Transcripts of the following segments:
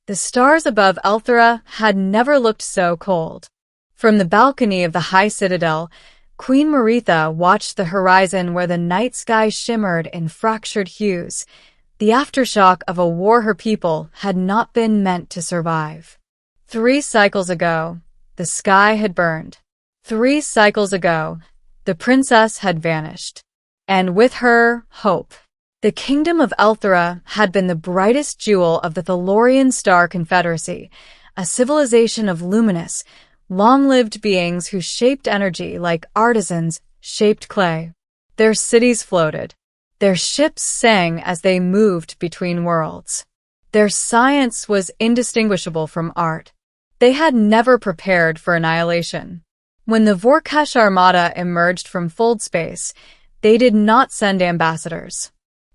The stars above Elthera had never looked so cold. From the balcony of the high citadel, Queen Maritha watched the horizon where the night sky shimmered in fractured hues, the aftershock of a war her people had not been meant to survive. 3 cycles ago, the sky had burned. 3 cycles ago, the princess had vanished. And with her, hope. The kingdom of Elthera had been the brightest jewel of the Thalorian Star Confederacy, a civilization of luminous, long-lived beings who shaped energy like artisans shaped clay. Their cities floated. Their ships sang as they moved between worlds. Their science was indistinguishable from art. They had never prepared for annihilation. When the Vorkash Armada emerged from fold space, they did not send ambassadors.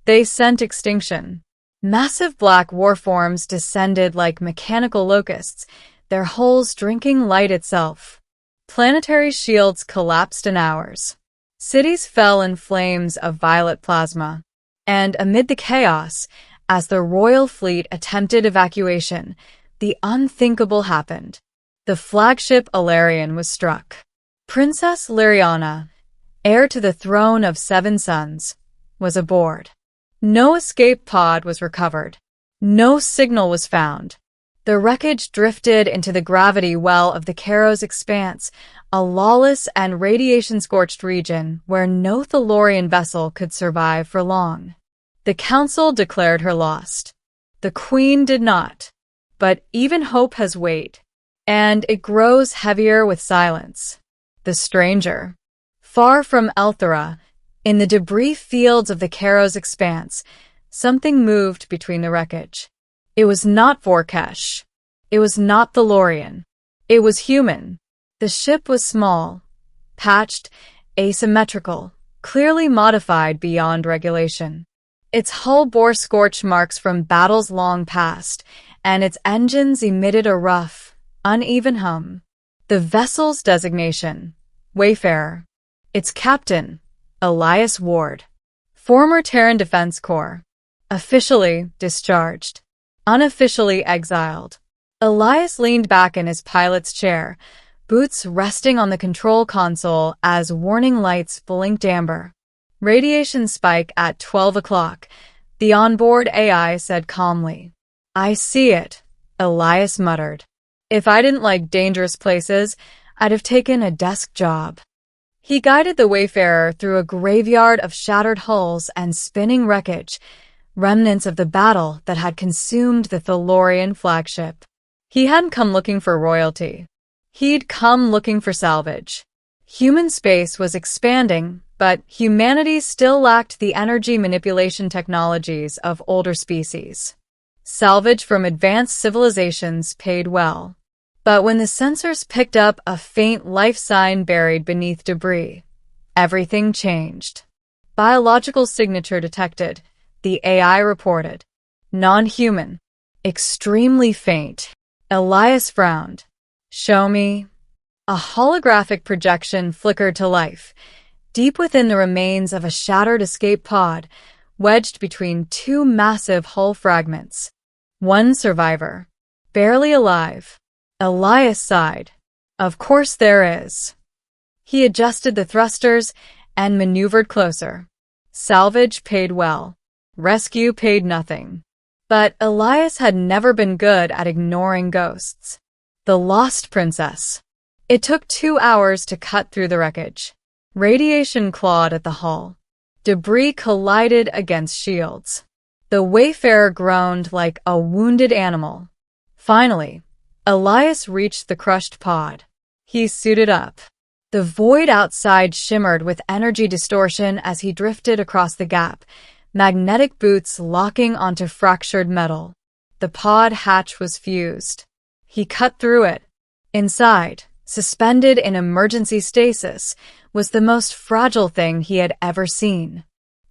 They sent extinction. Massive black warforms descended like mechanical locusts, their hulls drinking light itself. Planetary shields collapsed in hours. Cities fell in flames of violet plasma. And amid the chaos, as the royal fleet attempted evacuation, the unthinkable happened. The flagship Alarian was struck. Princess Liriana, heir to the throne of 7 sons, was aboard. No escape pod was recovered. No signal was found. The wreckage drifted into the gravity well of the Kairos expanse, a lawless and radiation-scorched region where no Thalorian vessel could survive for long. The council declared her lost. The queen did not. But even hope has weight, and it grows heavier with silence. The stranger. Far from Elthera, in the debris fields of the Kairos expanse, something moved between the wreckage. It was not Vorkash. It was not Thalorian. It was human. The ship was small, patched, asymmetrical, clearly modified beyond regulation. Its hull bore scorch marks from battles long past, and its engines emitted a rough, uneven hum. The vessel's designation, Wayfarer. Its captain, Elias Ward. Former Terran Defense Corps. Officially discharged. Unofficially exiled. Elias leaned back in his pilot's chair, boots resting on the control console as warning lights blinked amber. Radiation spike at 12 o'clock, the onboard AI said calmly. I see it, Elias muttered. If I didn't like dangerous places, I'd have taken a desk job. He guided the Wayfarer through a graveyard of shattered hulls and spinning wreckage, remnants of the battle that had consumed the Thalorian flagship. He hadn't come looking for royalty. He'd come looking for salvage. Human space was expanding, but humanity still lacked the energy manipulation technologies of older species. Salvage from advanced civilizations paid well. But when the sensors picked up a faint life sign buried beneath debris, everything changed. Biological signature detected, the AI reported. Non-human. Extremely faint. Elias frowned. Show me. A holographic projection flickered to life, deep within the remains of a shattered escape pod, wedged between 2 massive hull fragments. One survivor. Barely alive. Elias sighed. Of course there is. He adjusted the thrusters and maneuvered closer. Salvage paid well. Rescue paid nothing. But Elias had never been good at ignoring ghosts. The lost princess. It took 2 hours to cut through the wreckage. Radiation clawed at the hull. Debris collided against shields. The Wayfarer groaned like a wounded animal. Finally, Elias reached the crushed pod. He suited up. The void outside shimmered with energy distortion as he drifted across the gap, magnetic boots locking onto fractured metal. The pod hatch was fused. He cut through it. Inside, suspended in emergency stasis, was the most fragile thing he had ever seen.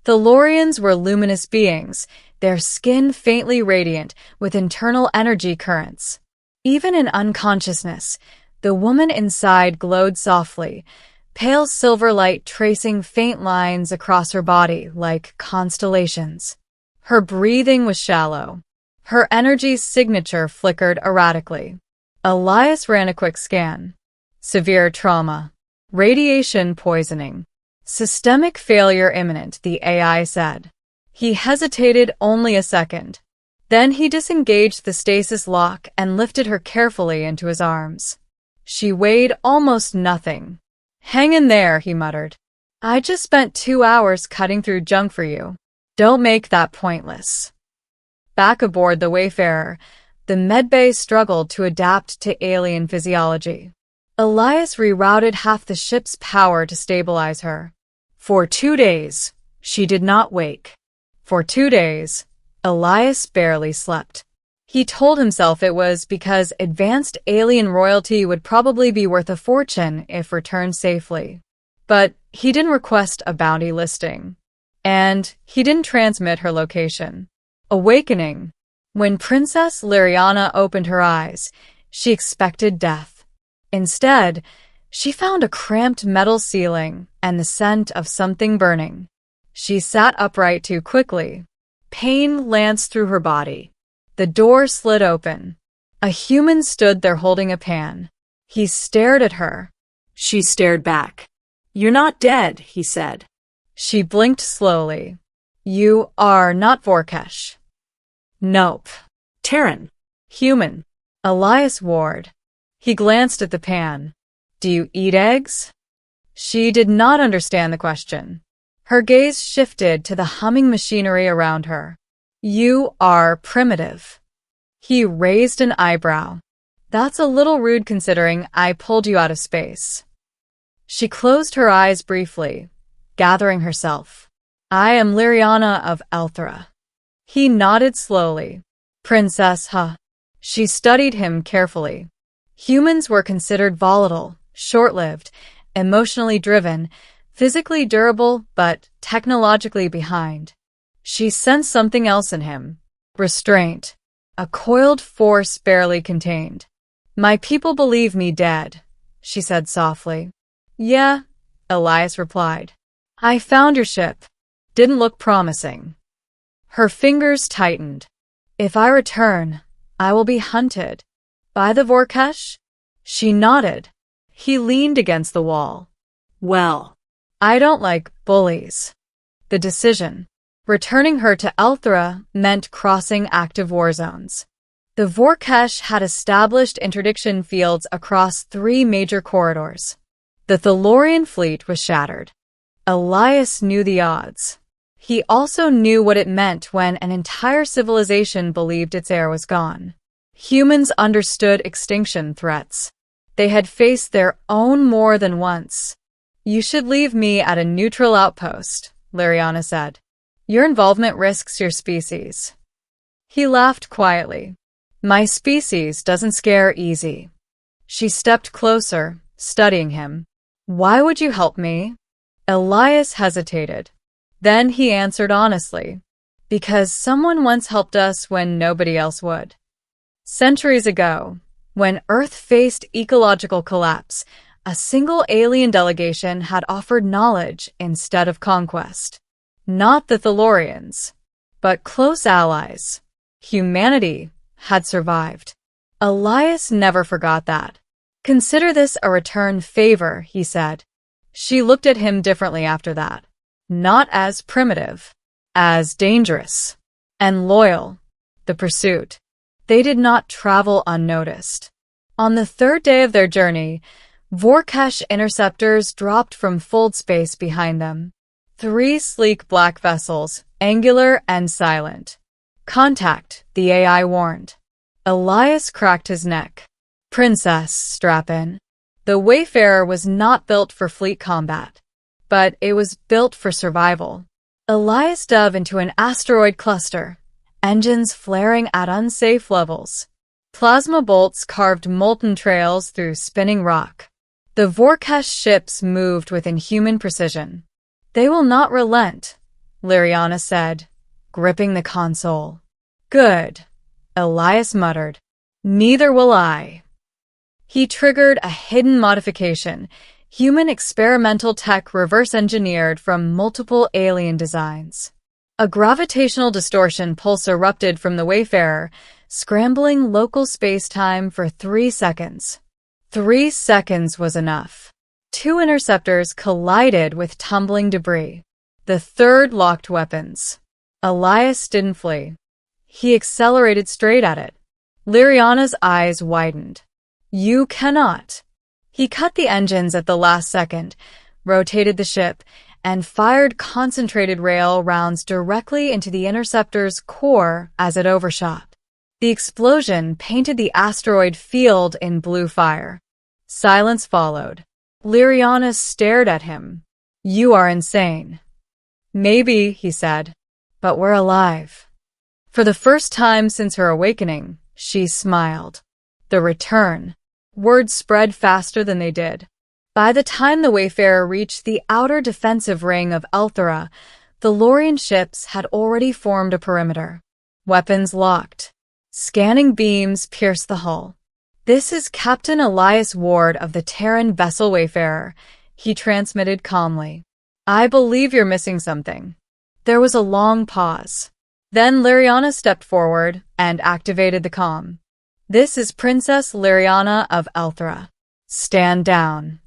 Thalorians were luminous beings, their skin faintly radiant with internal energy currents. Even in unconsciousness, the woman inside glowed softly, pale silver light tracing faint lines across her body like constellations. Her breathing was shallow. Her energy signature flickered erratically. Elias ran a quick scan. Severe trauma. Radiation poisoning. Systemic failure imminent, the AI said. He hesitated only a second. Then he disengaged the stasis lock and lifted her carefully into his arms. She weighed almost nothing. "Hang in there," he muttered. "I just spent 2 hours cutting through junk for you. Don't make that pointless." Back aboard the Wayfarer, the medbay struggled to adapt to alien physiology. Elias rerouted half the ship's power to stabilize her. For 2 days, she did not wake. For 2 days, Elias barely slept. He told himself it was because advanced alien royalty would probably be worth a fortune if returned safely. But he didn't request a bounty listing. And he didn't transmit her location. Awakening. When Princess Liriana opened her eyes, she expected death. Instead, she found a cramped metal ceiling and the scent of something burning. She sat upright too quickly. Pain lanced through her body. The door slid open. A human stood there holding a pan. He stared at her. She stared back. "You're not dead," he said. She blinked slowly. "You are not Vorkesh." "Nope." "Terran." "Human." Elias Ward. He glanced at the pan. "Do you eat eggs?" She did not understand the question. Her gaze shifted to the humming machinery around her. "You are primitive." He raised an eyebrow. "That's a little rude considering I pulled you out of space." She closed her eyes briefly, gathering herself. "I am Liriana of Elthra." He nodded slowly. "Princess, huh?" She studied him carefully. Humans were considered volatile, short-lived, emotionally driven, physically durable, but technologically behind. She sensed something else in him. Restraint. A coiled force barely contained. "My people believe me dead," she said softly. "Yeah," Elias replied. "I found your ship. Didn't look promising." Her fingers tightened. "If I return, I will be hunted." "By the Vorkesh?" She nodded. He leaned against the wall. "Well, I don't like bullies." The decision. Returning her to Elthra meant crossing active war zones. The Vorkesh had established interdiction fields across 3 major corridors. The Thalorian fleet was shattered. Elias knew the odds. He also knew what it meant when an entire civilization believed its heir was gone. Humans understood extinction threats. They had faced their own more than once. "You should leave me at a neutral outpost," Liriana said. "Your involvement risks your species." He laughed quietly. "My species doesn't scare easy." She stepped closer, studying him. "Why would you help me?" Elias hesitated. Then he answered honestly. "Because someone once helped us when nobody else would." Centuries ago, when Earth faced ecological collapse, a single alien delegation had offered knowledge instead of conquest. Not the Thalorians, but close allies. Humanity had survived. Elias never forgot that. "Consider this a return favor," he said. She looked at him differently after that. Not as primitive, as dangerous and loyal. The pursuit. They did not travel unnoticed. On the 3rd day of their journey, Vorkesh interceptors dropped from fold space behind them. 3 sleek black vessels, angular and silent. "Contact," the AI warned. Elias cracked his neck. "Princess, strap in." The Wayfarer was not built for fleet combat, but it was built for survival. Elias dove into an asteroid cluster, engines flaring at unsafe levels. Plasma bolts carved molten trails through spinning rock. The Vorkesh ships moved with inhuman precision. "They will not relent," Liriana said, gripping the console. "Good," Elias muttered. "Neither will I." He triggered a hidden modification, human experimental tech reverse-engineered from multiple alien designs. A gravitational distortion pulse erupted from the Wayfarer, scrambling local space-time for 3 seconds. 3 seconds was enough. 2 interceptors collided with tumbling debris. The third locked weapons. Elias didn't flee. He accelerated straight at it. Liriana's eyes widened. You cannot. He cut the engines at the last second, rotated the ship, and fired concentrated rail rounds directly into the interceptor's core as it overshot. The explosion painted the asteroid field in blue fire. Silence followed. Liriana stared at him. You are insane. Maybe, he said, but we're alive. For the first time since her awakening, she smiled. The return. Words spread faster than they did. By the time the Wayfarer reached the outer defensive ring of Elthera, the Lorian ships had already formed a perimeter. Weapons locked. Scanning beams pierced the hull. This is Captain Elias Ward of the Terran vessel Wayfarer, he transmitted calmly. I believe you're missing something. There was a long pause. Then Liriana stepped forward and activated the comm. This is Princess Liriana of Elthera. Stand down.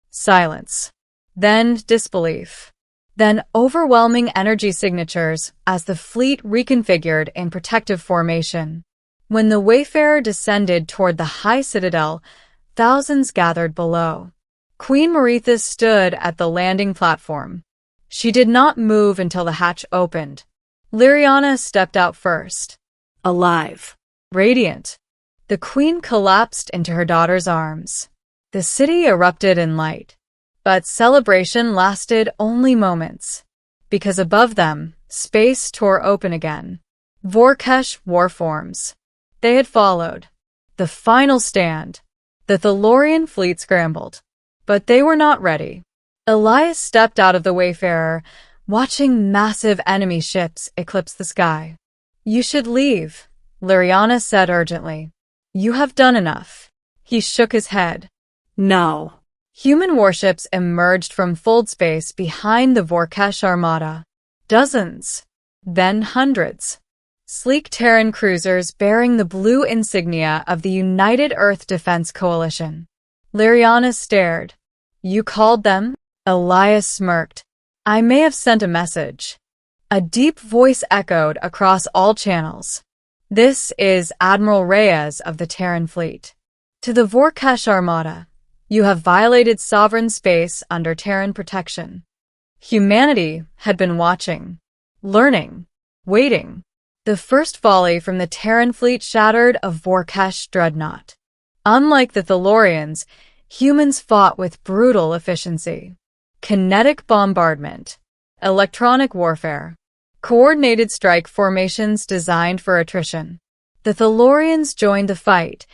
Silence. Then disbelief. Then overwhelming energy signatures as the fleet reconfigured in protective formation. When the Wayfarer descended toward the high citadel, thousands gathered below. Queen Maritha stood at the landing platform. She did not move until the hatch opened. Liriana stepped out first. Alive. Radiant. The queen collapsed into her daughter's arms. The city erupted in light. But celebration lasted only moments. Because above them, space tore open again. Vorkesh war forms. They had followed. The final stand. The Thalorian fleet scrambled. But they were not ready. Elias stepped out of the Wayfarer, watching massive enemy ships eclipse the sky. You should leave, Liriana said urgently. You have done enough. He shook his head. No. Human warships emerged from fold space behind the Vorkesh armada. Dozens. Then hundreds. Sleek Terran cruisers bearing the blue insignia of the United Earth Defense Coalition. Liriana stared. You called them? Elias smirked. I may have sent a message. A deep voice echoed across all channels. This is Admiral Reyes of the Terran fleet. To the Vorkesh armada. You have violated sovereign space under Terran protection. Humanity had been watching, learning, waiting. The first volley from the Terran fleet shattered a Vorkesh dreadnought. Unlike the Thalorians, humans fought with brutal efficiency. Kinetic bombardment, electronic warfare, coordinated strike formations designed for attrition. The Thalorians joined the fight,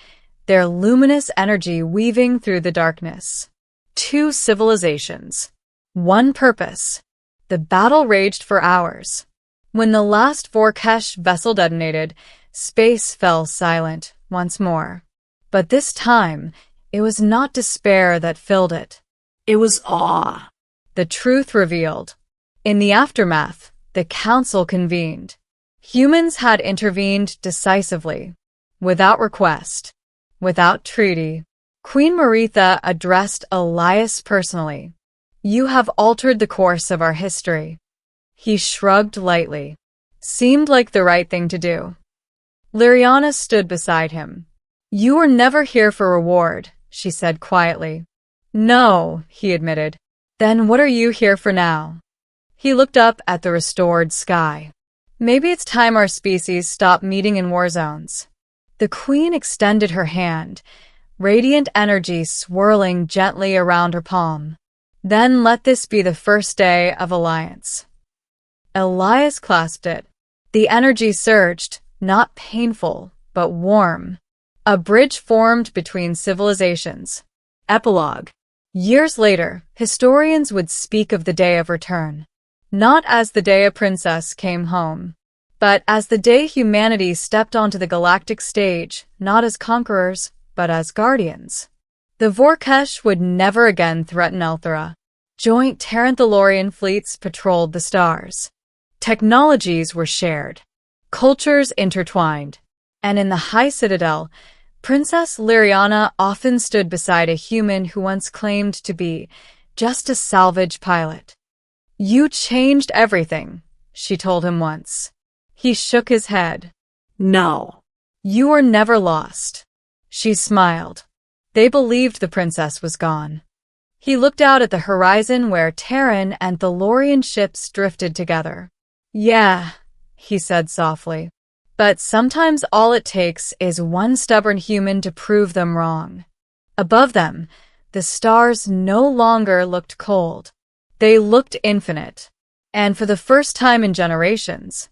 their luminous energy weaving through the darkness. 2 civilizations. 1 purpose. The battle raged for hours. When the last Vorkesh vessel detonated, space fell silent once more. But this time, it was not despair that filled it. It was awe. The truth revealed. In the aftermath, the council convened. Humans had intervened decisively, without request. Without treaty. Queen Maritha addressed Elias personally. You have altered the course of our history. He shrugged lightly. Seemed like the right thing to do. Liriana stood beside him. You were never here for reward, she said quietly. No, he admitted. Then what are you here for now? He looked up at the restored sky. Maybe it's time our species stopped meeting in war zones. The queen extended her hand, radiant energy swirling gently around her palm. Then let this be the first day of alliance. Elias clasped it. The energy surged, not painful, but warm. A bridge formed between civilizations. Epilogue. Years later, historians would speak of the day of return. Not as the day a princess came home, but as the day humanity stepped onto the galactic stage, not as conquerors, but as guardians. The Vorkesh would never again threaten Elthera. Joint Terran-Thalorian fleets patrolled the stars. Technologies were shared, cultures intertwined, and in the High Citadel, Princess Liriana often stood beside a human who once claimed to be just a salvage pilot. "You changed everything," she told him once. He shook his head. "No. You were never lost." She smiled. They believed the princess was gone. He looked out at the horizon where Terran and Thalorian ships drifted together. "Yeah," he said softly. "But sometimes all it takes is one stubborn human to prove them wrong." Above them, the stars no longer looked cold. They looked infinite. And for the first time in generations,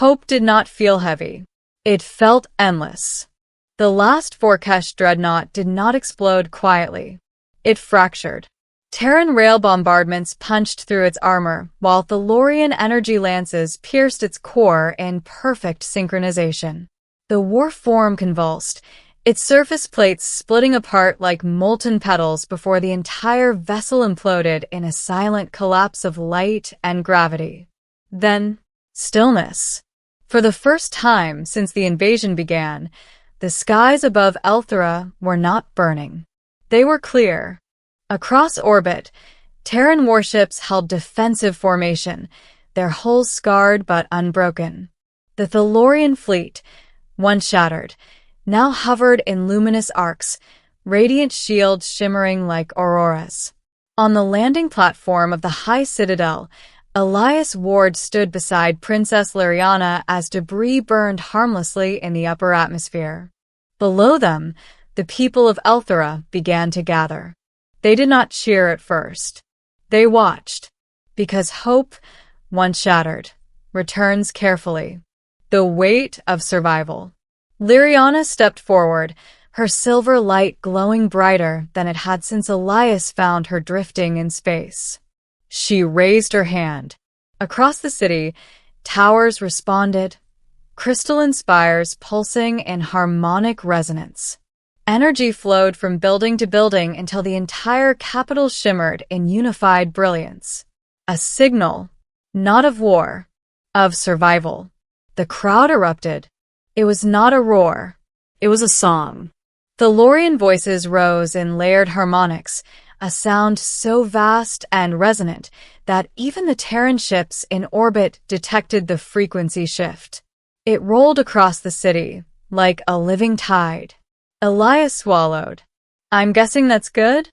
hope did not feel heavy. It felt endless. The last Vorkesh dreadnought did not explode quietly. It fractured. Terran rail bombardments punched through its armor, while Thalorian energy lances pierced its core in perfect synchronization. The war form convulsed, its surface plates splitting apart like molten petals before the entire vessel imploded in a silent collapse of light and gravity. Then, stillness. For the first time since the invasion began, the skies above Elthera were not burning. They were clear. Across orbit, Terran warships held defensive formation, their hulls scarred but unbroken. The Thalorian fleet, once shattered, now hovered in luminous arcs, radiant shields shimmering like auroras. On the landing platform of the High Citadel, Elias Ward stood beside Princess Liriana as debris burned harmlessly in the upper atmosphere. Below them, the people of Elthera began to gather. They did not cheer at first. They watched, because hope, once shattered, returns carefully. The weight of survival. Liriana stepped forward, her silver light glowing brighter than it had since Elias found her drifting in space. She raised her hand. Across the city, towers responded, crystalline spires pulsing in harmonic resonance. Energy flowed from building to building until the entire capital shimmered in unified brilliance. A signal, not of war, of survival. The crowd erupted. It was not a roar. It was a song. Thalorian voices rose in layered harmonics, a sound so vast and resonant that even the Terran ships in orbit detected the frequency shift. It rolled across the city, like a living tide. Elias swallowed. "I'm guessing that's good?"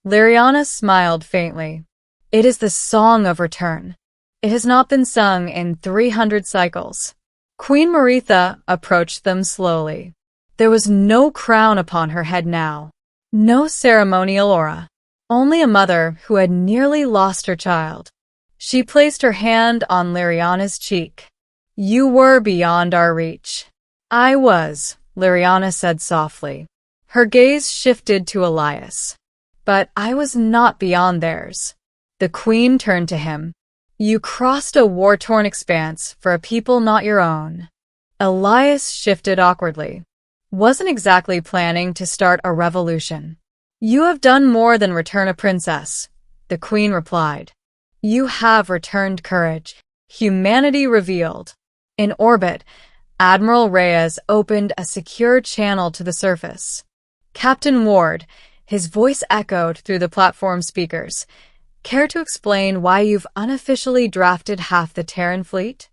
Liriana smiled faintly. "It is the song of return. It has not been sung in 300 cycles." Queen Maritha approached them slowly. There was no crown upon her head now, no ceremonial aura, only a mother who had nearly lost her child. She placed her hand on Liriana's cheek. "You were beyond our reach." "I was," Liriana said softly. Her gaze shifted to Elias. "But I was not beyond theirs." The queen turned to him. "You crossed a war-torn expanse for a people not your own." Elias shifted awkwardly. "Wasn't exactly planning to start a revolution." "You have done more than return a princess," the queen replied. "You have returned courage, humanity revealed." In orbit, Admiral Reyes opened a secure channel to the surface. "Captain Ward," his voice echoed through the platform speakers, "care to explain why you've unofficially drafted half the Terran fleet?"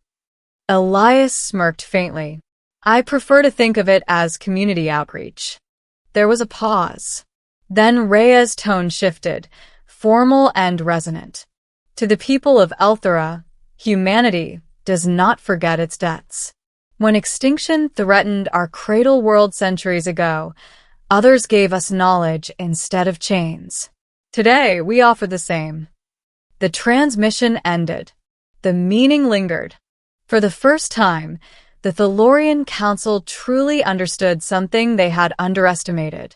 Elias smirked faintly. "I prefer to think of it as community outreach." There was a pause. Then Reyes' tone shifted, formal and resonant. "To the people of Elthera, humanity does not forget its debts. When extinction threatened our cradle world centuries ago, others gave us knowledge instead of chains. Today, we offer the same." The transmission ended. The meaning lingered. For the first time, the Thalorian Council truly understood something they had underestimated.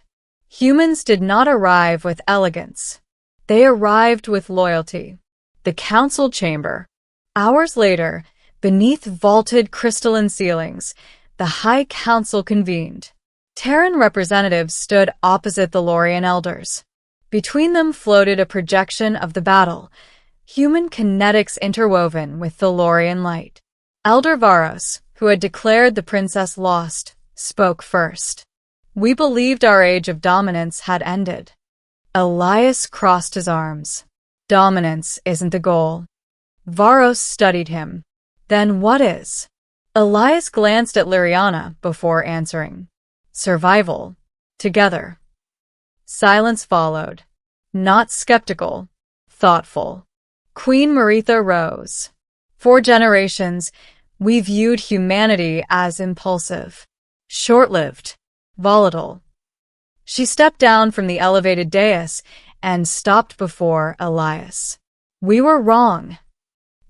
Humans did not arrive with elegance. They arrived with loyalty. The council chamber. Hours later, beneath vaulted crystalline ceilings, the High Council convened. Terran representatives stood opposite the Thalorian elders. Between them floated a projection of the battle, human kinetics interwoven with Thalorian light. Elder Varos, who had declared the princess lost, spoke first. We believed our age of dominance had ended. Elias crossed his arms. Dominance isn't the goal. Varos studied him. Then what is? Elias glanced at Liriana before answering. Survival. Together. Silence followed. Not skeptical. Thoughtful. Queen Maritha rose. For generations, we viewed humanity as impulsive, short-lived, volatile. She stepped down from the elevated dais and stopped before Elias. We were wrong.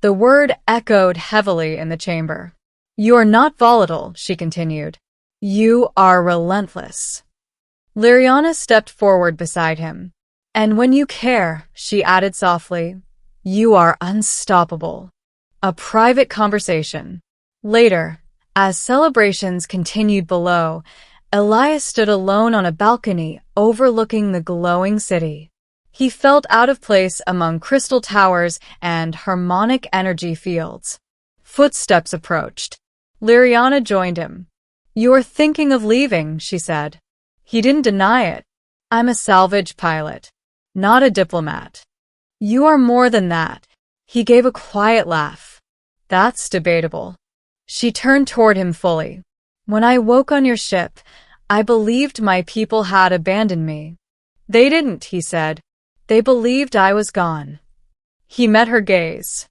The word echoed heavily in the chamber. You are not volatile, she continued. You are relentless. Liriana stepped forward beside him. And when you care, she added softly, you are unstoppable. A private conversation. Later, as celebrations continued below, Elias stood alone on a balcony overlooking the glowing city. He felt out of place among crystal towers and harmonic energy fields. Footsteps approached. Liriana joined him. You are thinking of leaving, she said. He didn't deny it. I'm a salvage pilot, not a diplomat. You are more than that. He gave a quiet laugh. That's debatable. She turned toward him fully. When I woke on your ship, I believed my people had abandoned me. They didn't, he said. They believed I was gone. He met her gaze.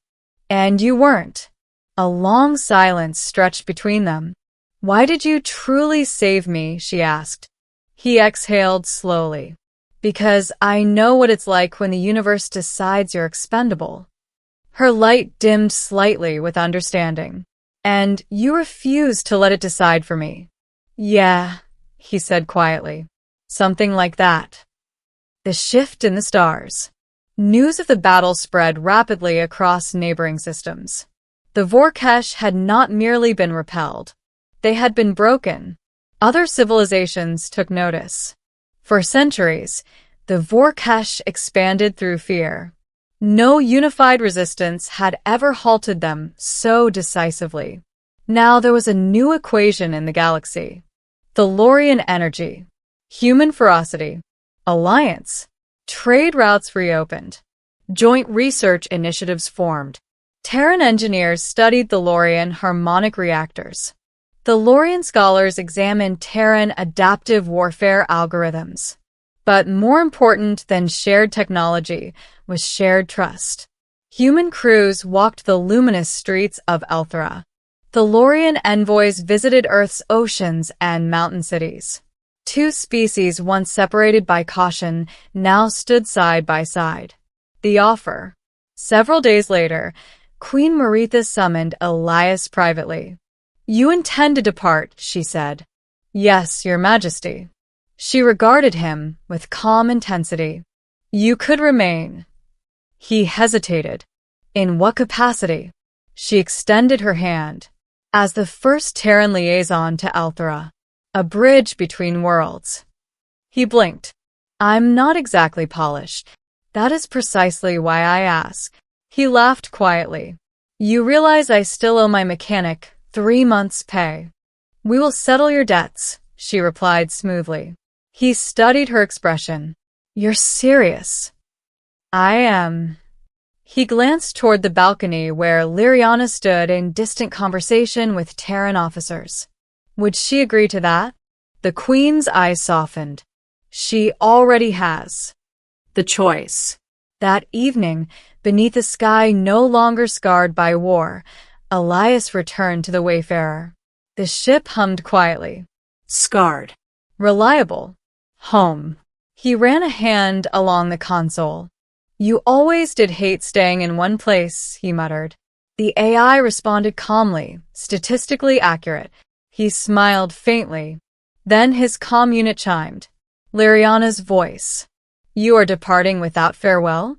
And you weren't. A long silence stretched between them. Why did you truly save me? She asked. He exhaled slowly. Because I know what it's like when the universe decides you're expendable. Her light dimmed slightly with understanding. And you refused to let it decide for me. Yeah, he said quietly. Something like that. The shift in the stars. News of the battle spread rapidly across neighboring systems. The Vorkesh had not merely been repelled. They had been broken. Other civilizations took notice. For centuries, the Vorkesh expanded through fear. No unified resistance had ever halted them so decisively. Now there was a new equation in the galaxy. Thalorian energy, human ferocity, alliance, trade routes reopened, joint research initiatives formed. Terran engineers studied Thalorian harmonic reactors. Thalorian scholars examined Terran adaptive warfare algorithms. But more important than shared technology was shared trust. Human crews walked the luminous streets of Elthra. Thalorian envoys visited Earth's oceans and mountain cities. Two species once separated by caution now stood side by side. The offer. Several days later, Queen Maritha summoned Elias privately. You intend to depart, she said. Yes, Your Majesty. She regarded him with calm intensity. You could remain. He hesitated. In what capacity? She extended her hand. As the first Terran liaison to Elthra, a bridge between worlds. He blinked. I'm not exactly polished. That is precisely why I ask. He laughed quietly. You realize I still owe my mechanic 3 months' pay. We will settle your debts, she replied smoothly. He studied her expression. You're serious. I am. He glanced toward the balcony where Liriana stood in distant conversation with Terran officers. Would she agree to that? The Queen's eyes softened. She already has. The choice. That evening, beneath a sky no longer scarred by war, Elias returned to the Wayfarer. The ship hummed quietly. Scarred. Reliable. Home. He ran a hand along the console. You always did hate staying in one place, he muttered. The AI responded calmly, statistically accurate. He smiled faintly. Then his comm unit chimed. Liriana's voice. You are departing without farewell?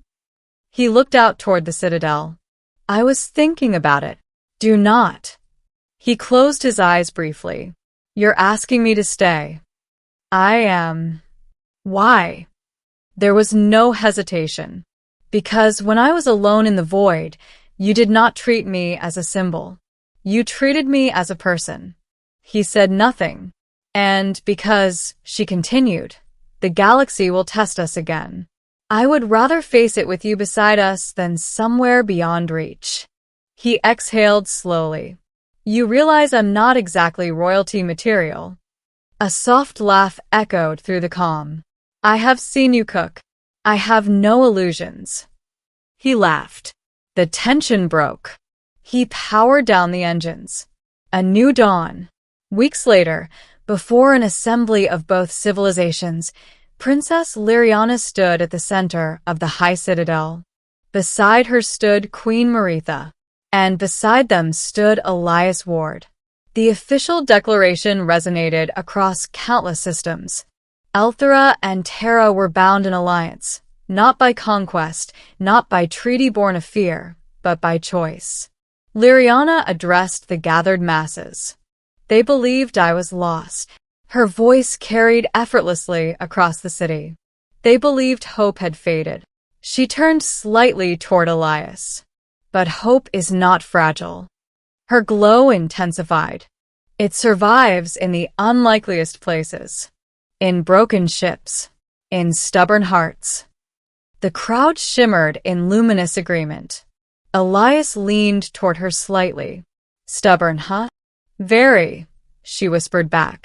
He looked out toward the citadel. I was thinking about it. Do not. He closed his eyes briefly. You're asking me to stay. I am. Why? There was no hesitation. Because when I was alone in the void, you did not treat me as a symbol. You treated me as a person." He said nothing. "And because," she continued, "the galaxy will test us again. I would rather face it with you beside us than somewhere beyond reach." He exhaled slowly. "You realize I'm not exactly royalty material." A soft laugh echoed through the calm. "I have seen you cook. I have no illusions." He laughed. The tension broke. He powered down the engines. A new dawn. Weeks later, before an assembly of both civilizations, Princess Liriana stood at the center of the High Citadel. Beside her stood Queen Maritha, and beside them stood Elias Ward. The official declaration resonated across countless systems. Elthera and Terra were bound in alliance, not by conquest, not by treaty born of fear, but by choice. Liriana addressed the gathered masses. They believed I was lost. Her voice carried effortlessly across the city. They believed hope had faded. She turned slightly toward Elias. "But hope is not fragile." Her glow intensified. "It survives in the unlikeliest places. In broken ships. In stubborn hearts." The crowd shimmered in luminous agreement. Elias leaned toward her slightly. "Stubborn, huh?" "Very," she whispered back.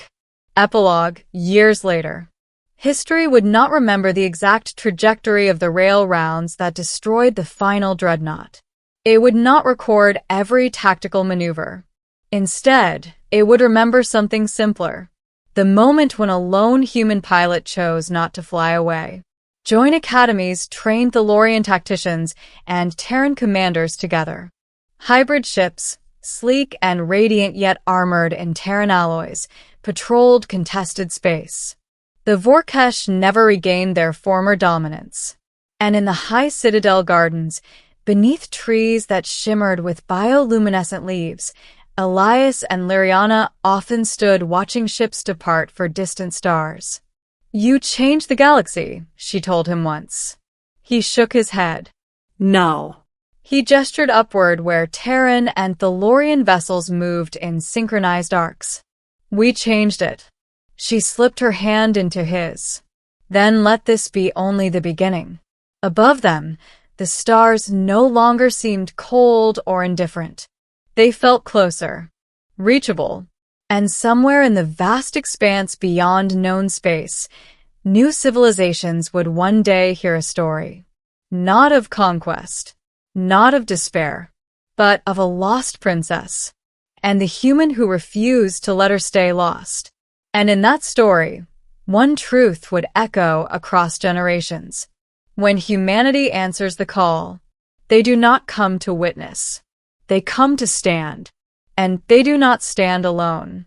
Epilogue, years later. History would not remember the exact trajectory of the rail rounds that destroyed the final dreadnought. It would not record every tactical maneuver. Instead, it would remember something simpler. The moment when a lone human pilot chose not to fly away. Joint academies trained Thalorian tacticians and Terran commanders together. Hybrid ships, sleek and radiant yet armored in Terran alloys, patrolled contested space. The Vorkesh never regained their former dominance. And in the High Citadel gardens, beneath trees that shimmered with bioluminescent leaves, Elias and Liriana often stood watching ships depart for distant stars. "You changed the galaxy," she told him once. He shook his head. "No." He gestured upward where Terran and Thalorian vessels moved in synchronized arcs. "We changed it." She slipped her hand into his. "Then let this be only the beginning." Above them, the stars no longer seemed cold or indifferent. They felt closer, reachable, and somewhere in the vast expanse beyond known space, new civilizations would one day hear a story. Not of conquest, not of despair, but of a lost princess, and the human who refused to let her stay lost. And in that story, one truth would echo across generations. When humanity answers the call, they do not come to witness. They come to stand. And they do not stand alone.